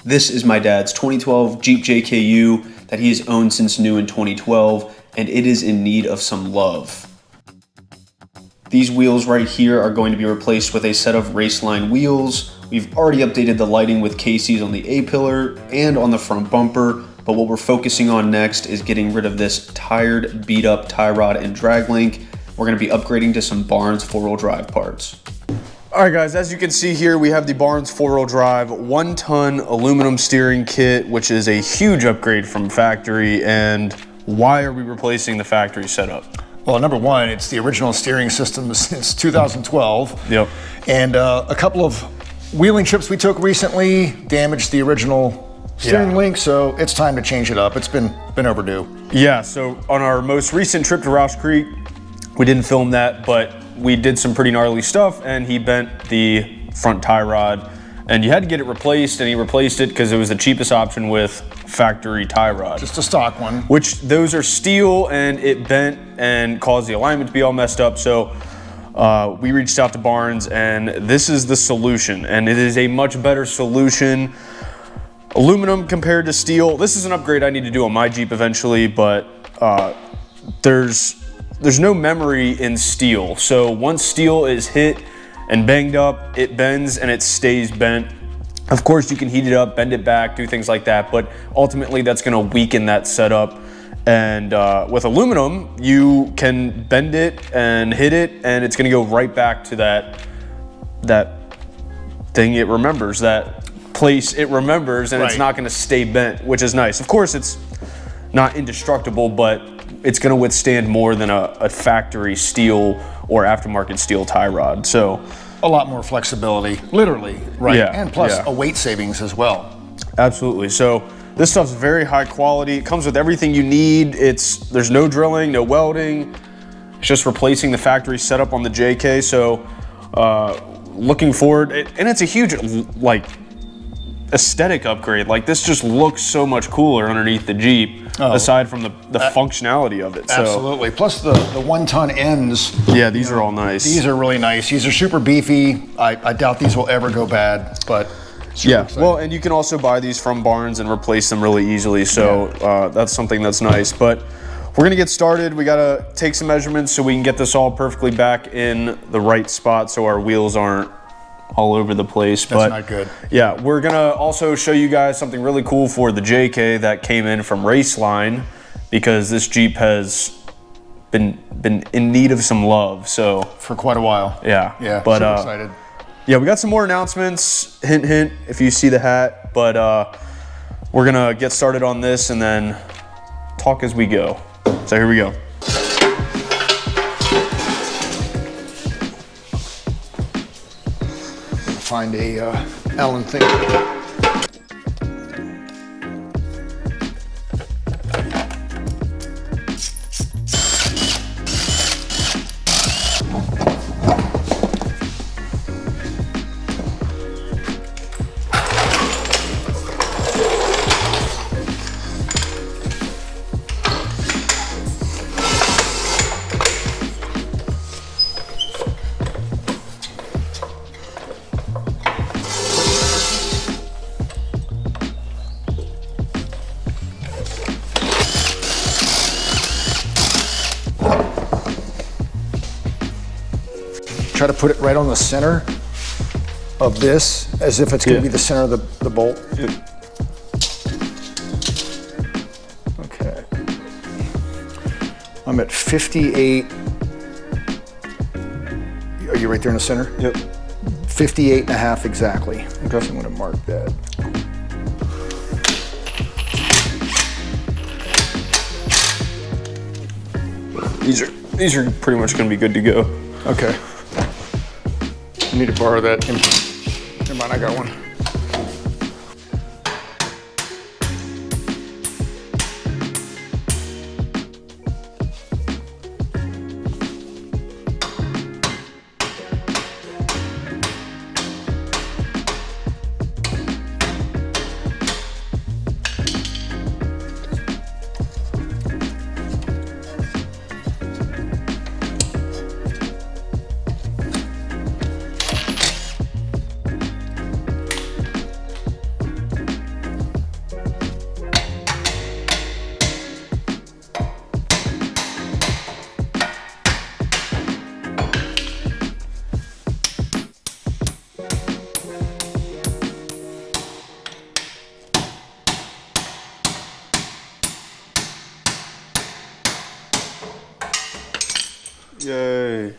This is my dad's 2012 Jeep JKU that he has owned since new in 2012, and it is in need of some love. These wheels right here are going to be replaced with a set of Raceline wheels. We've already updated the lighting with Casey's on the A-pillar and on the front bumper, but what we're focusing on next is getting rid of this tired, beat up tie rod and drag link. We're going to be upgrading to some Barnes four-wheel drive parts. All right, guys, as you can see here, we have the Barnes four-wheel drive 1-ton aluminum steering kit, which is a huge upgrade from factory. And why are we replacing the factory setup? Well, number one, it's the original steering system since 2012. Yep. And a couple of wheeling trips we took recently damaged the original steering link, so it's time to change it up. It's been overdue. Yeah, so on our most recent trip to Roush Creek, we didn't film that, but we did some pretty gnarly stuff, and he bent the front tie rod, and you had to get it replaced, and he replaced it because it was the cheapest option with factory tie rod. Just a stock one. Which those are steel, and it bent and caused the alignment to be all messed up. So we reached out to Barnes, and this is the solution, and it is a much better solution. Aluminum compared to steel. This is an upgrade I need to do on my Jeep eventually, but there's no memory in steel. So once steel is hit and banged up, it bends and it stays bent. Of course, you can heat it up, bend it back, do things like that, but ultimately that's gonna weaken that setup. And with aluminum, you can bend it and hit it, and it's gonna go right back to that thing it remembers, that place it remembers, and It's not gonna stay bent, which is nice. Of course, it's not indestructible, but it's gonna withstand more than a factory steel or aftermarket steel tie rod. So a lot more flexibility, literally, right? Yeah, and plus a weight savings as well. Absolutely. So this stuff's very high quality. It comes with everything you need. There's no drilling, no welding. It's just replacing the factory setup on the JK. So looking forward, and it's a huge aesthetic upgrade. Like, this just looks so much cooler underneath the Jeep, aside from the functionality of it. Absolutely. So, plus the 1-ton ends. Yeah, these are all nice. These are really nice. These are super beefy. I doubt these will ever go bad, but super exciting. Well, and you can also buy these from Barnes and replace them really easily. So that's something that's nice. But we're gonna get started. We gotta take some measurements so we can get this all perfectly back in the right spot so our wheels aren't all over the place. That's not good. Yeah, we're gonna also show you guys something really cool for the JK that came in from Raceline, because this Jeep has been in need of some love. So for quite a while. Yeah. But super excited. Yeah, we got some more announcements. Hint, hint, if you see the hat. But we're gonna get started on this and then talk as we go. So here we go. Find a Allen thing. Try to put it right on the center of this, as if it's going to be the center of the bolt. Okay. I'm at 58. Are you right there in the center? Yep. 58.5 exactly. Okay. So I'm going to mark that. These are pretty much going to be good to go. Okay. I need to borrow that. Never mind, I got one. Yay.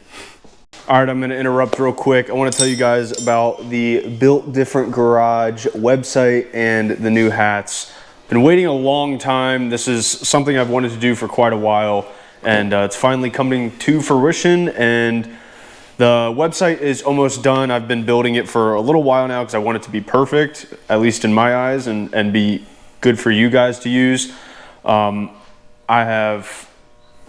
All right, I'm going to interrupt real quick. I want to tell you guys about the Built Different Garage website and the new hats. Been waiting a long time. This is something I've wanted to do for quite a while, and it's finally coming to fruition, and the website is almost done. I've been building it for a little while now because I want it to be perfect, at least in my eyes, and be good for you guys to use. I have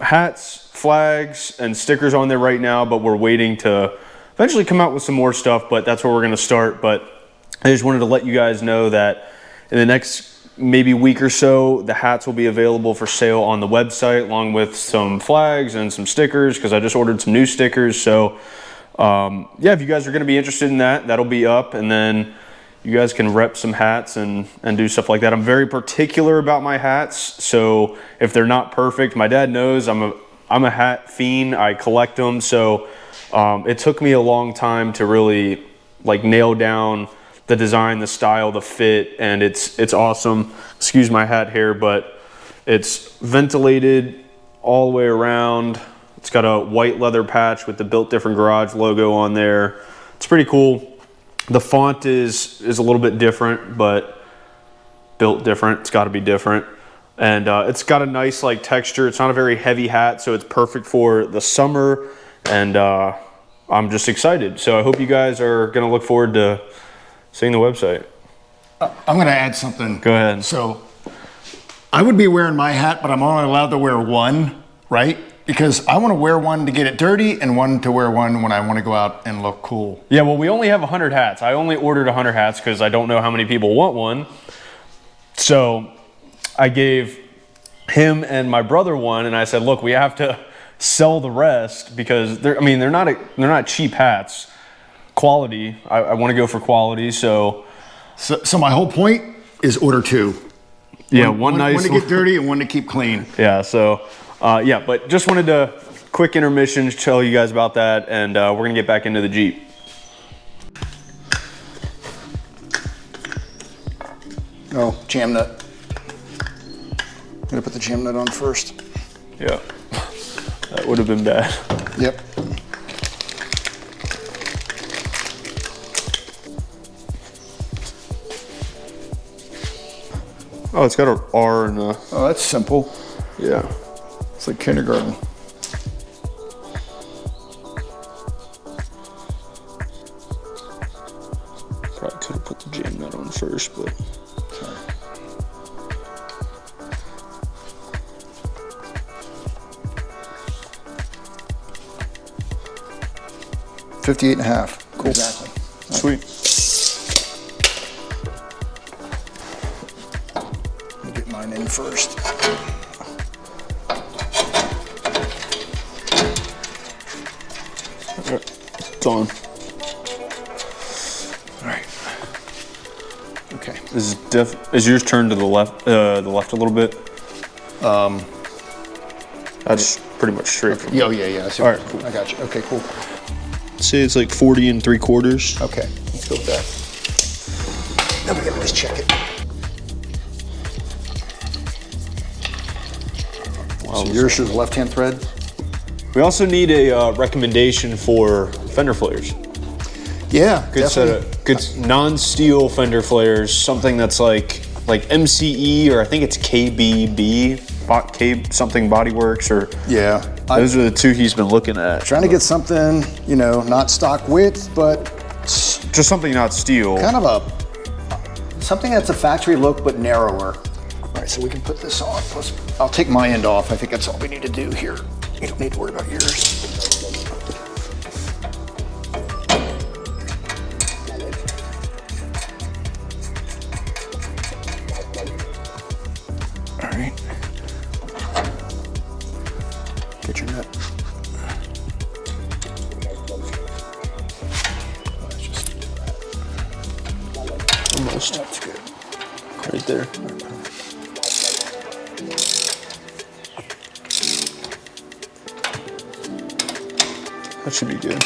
hats, flags, and stickers on there right now, but we're waiting to eventually come out with some more stuff, but that's where we're going to start. But I just wanted to let you guys know that in the next maybe week or so, the hats will be available for sale on the website, along with some flags and some stickers, because I just ordered some new stickers. So yeah, if you guys are going to be interested in that, that'll be up, and then you guys can rep some hats and do stuff like that. I'm very particular about my hats, so if they're not perfect, my dad knows I'm a hat fiend. I collect them, so it took me a long time to really like nail down the design, the style, the fit, and it's awesome. Excuse my hat hair, but it's ventilated all the way around. It's got a white leather patch with the Built Different Garage logo on there. It's pretty cool. The font is a little bit different, but built different. It's got to be different. And it's got a nice like texture. It's not a very heavy hat, so it's perfect for the summer. And I'm just excited. So I hope you guys are going to look forward to seeing the website. I'm going to add something. Go ahead. So I would be wearing my hat, but I'm only allowed to wear one, right? Because I want to wear one to get it dirty and one to wear one when I want to go out and look cool. Yeah, well, we only have 100 hats. I only ordered 100 hats because I don't know how many people want one. So I gave him and my brother one, and I said, look, we have to sell the rest because they're not cheap hats. Quality, I want to go for quality. So my whole point is order two. Yeah, one nice one to get dirty and one to keep clean. Yeah, so yeah, but just wanted to quick intermission to tell you guys about that, and we're gonna get back into the Jeep. Oh, jam nut. I'm gonna put the jam nut on first. Yeah, that would have been bad. Yep. Oh, it's got an R and a... Oh, that's simple. Yeah. It's like kindergarten. Probably could have put the jam nut on first, but... Sorry. $58.5. Cool. Exactly. Sweet. Let me get mine in first. It's on. All right. Okay. Is yours turned to the left a little bit? That's pretty much straight. Okay. Oh yeah. All right, cool. I got you. Okay, cool. Say it's like 40 3/4. Okay, let's go with that. Then we gotta just check it. Wow, So yours is left-hand thread? We also need a recommendation for fender flares. Yeah, Good set of good non-steel fender flares. Something that's like MCE, or I think it's KBB, something Bodyworks, or Yeah. those are the two he's been looking at. Trying to get something, not stock width, but Just something not steel. kind of something that's a factory look but narrower. All right, so we can put this on. Plus, I'll take my end off. I think that's all we need to do here. You don't need to worry about yours. All right. Get your nut. Let's just do that. Almost. That's good. Right there. That should be good.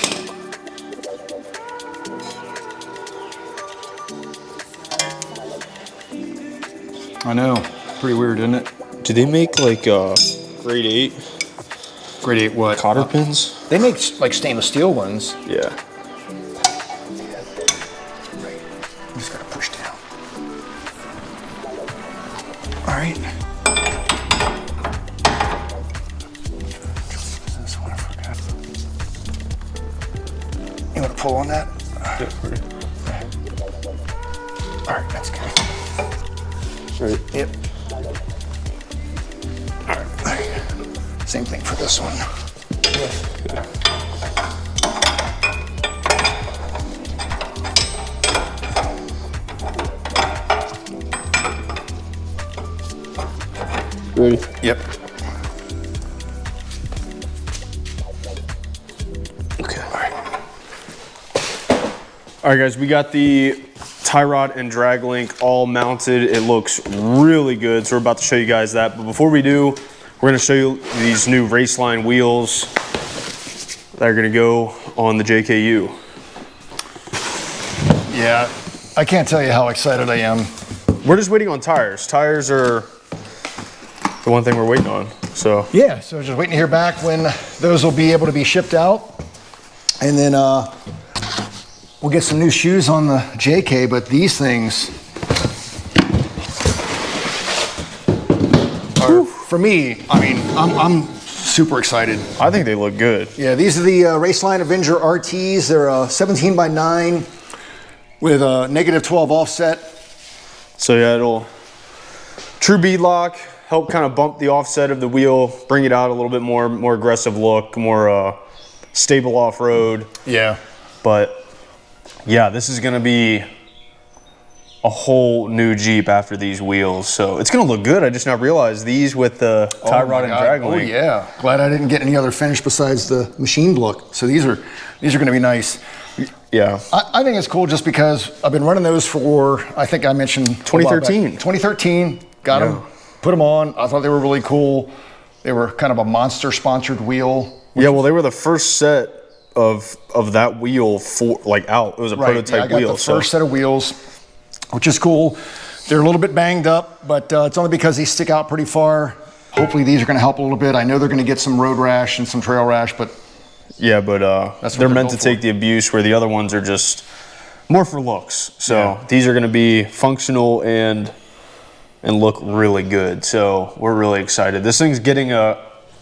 I know. Pretty weird, isn't it? Do they make like grade 8? Grade 8 what? Cotter pins? They make like stainless steel ones. Yeah. I'm just gotta push down. All right. This one I forgot. You want to pull on that? Yeah, all right, that's good. right. Yep. All right. Same thing for this one. Yeah. Ready? Yep. Okay. All right, guys, we got the tie rod and drag link all mounted. It looks really good, so we're about to show you guys that. But before we do, we're gonna show you these new Raceline wheels that are gonna go on the JKU. Yeah, I can't tell you how excited I am. We're just waiting on tires. Tires are the one thing we're waiting on, so. Yeah, so just waiting to hear back when those will be able to be shipped out. And then we'll get some new shoes on the JK, but these things are, for me, I mean, I'm super excited. I think they look good. Yeah, these are the Raceline Avenger RTs. They're 17 by 9 with a -12 offset. So yeah, it'll true bead lock, help kind of bump the offset of the wheel, bring it out a little bit more aggressive look, more stable off-road. Yeah. But yeah, this is gonna be a whole new Jeep after these wheels. So it's gonna look good. I just now realized these with the tie rod and drag link. Oh yeah, glad I didn't get any other finish besides the machined look. So these are gonna be nice. Yeah. I think it's cool just because I've been running those for, I think I mentioned 2013. 2013, got them, put them on. I thought they were really cool. They were kind of a Monster sponsored wheel. Yeah, well, they were the first set of that wheel for out. It was a prototype I got wheel. the first set of wheels, which is cool. They're a little bit banged up, but it's only because they stick out pretty far. Hopefully these are gonna help a little bit. I know they're gonna get some road rash and some trail rash, but yeah, but they're meant to take the abuse where the other ones are just more for looks. So these are going to be functional and look really good. So we're really excited. This thing's getting a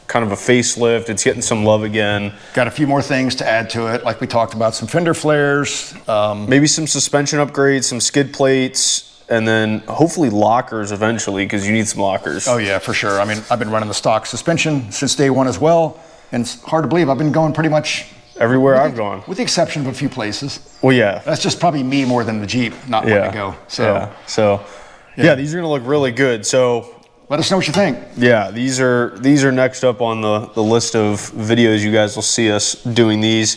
kind of a facelift. It's getting some love again. Got a few more things to add to it, like we talked about, some fender flares. Maybe some suspension upgrades, some skid plates, and then hopefully lockers eventually, because you need some lockers. Oh yeah, for sure. I mean, I've been running the stock suspension since day one as well. And it's hard to believe I've been going pretty much everywhere I've gone, with the exception of a few places. Well, yeah, that's just probably me more than the Jeep not wanting to go. So, yeah, these are gonna look really good. So let us know what you think. Yeah, these are next up on the list of videos. You guys will see us doing these,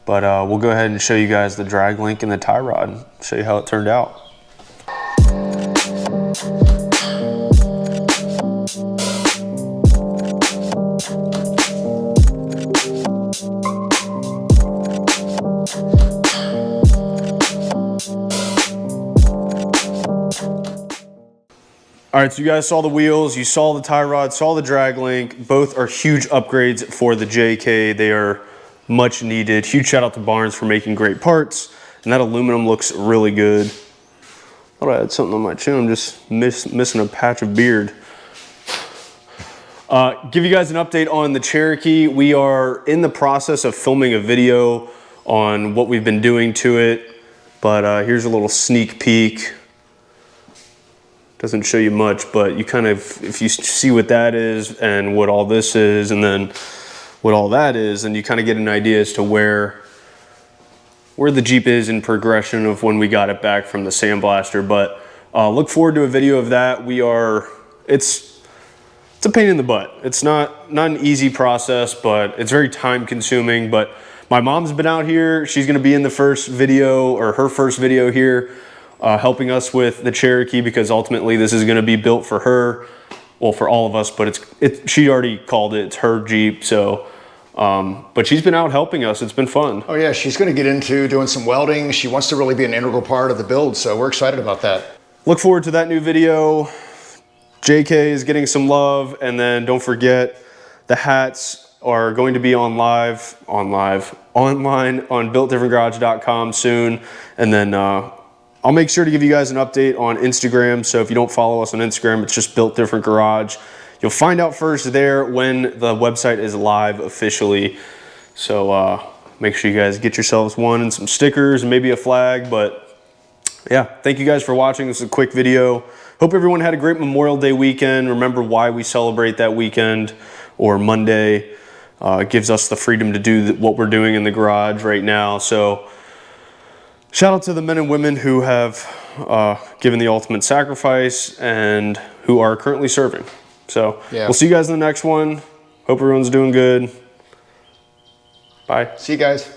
but we'll go ahead and show you guys the drag link and the tie rod and show you how it turned out. All right, so you guys saw the wheels, you saw the tie rod, saw the drag link. Both are huge upgrades for the JK. They are much needed. Huge shout out to Barnes for making great parts. And that aluminum looks really good. Thought I had something on my chin. I'm just missing a patch of beard. Give you guys an update on the Cherokee. We are in the process of filming a video on what we've been doing to it. But here's a little sneak peek. Doesn't show you much, but you kind of, if you see what that is and what all this is and then what all that is, and you kind of get an idea as to where the Jeep is in progression of when we got it back from the sandblaster. But look forward to a video of that. It's a pain in the butt. It's not an easy process, but it's very time consuming. But my mom's been out here. She's gonna be in the first video, or her first video here, helping us with the Cherokee, because ultimately this is going to be built for her, well, for all of us, but she already called it, it's her Jeep. So but she's been out helping us. It's been fun. Oh yeah, she's going to get into doing some welding. She wants to really be an integral part of the build, so we're excited about that. Look forward to that new video. JK is getting some love, and then don't forget the hats are going to be online on builtdifferentgarage.com soon. And then I'll make sure to give you guys an update on Instagram. So if you don't follow us on Instagram, it's just Built Different Garage. You'll find out first there when the website is live officially. So make sure you guys get yourselves one and some stickers and maybe a flag. But yeah, thank you guys for watching. This is a quick video. Hope everyone had a great Memorial Day weekend. Remember why we celebrate that weekend, or Monday. It gives us the freedom to do what we're doing in the garage right now. So shout out to the men and women who have given the ultimate sacrifice and who are currently serving. So we'll see you guys in the next one. Hope everyone's doing good. Bye. See you guys.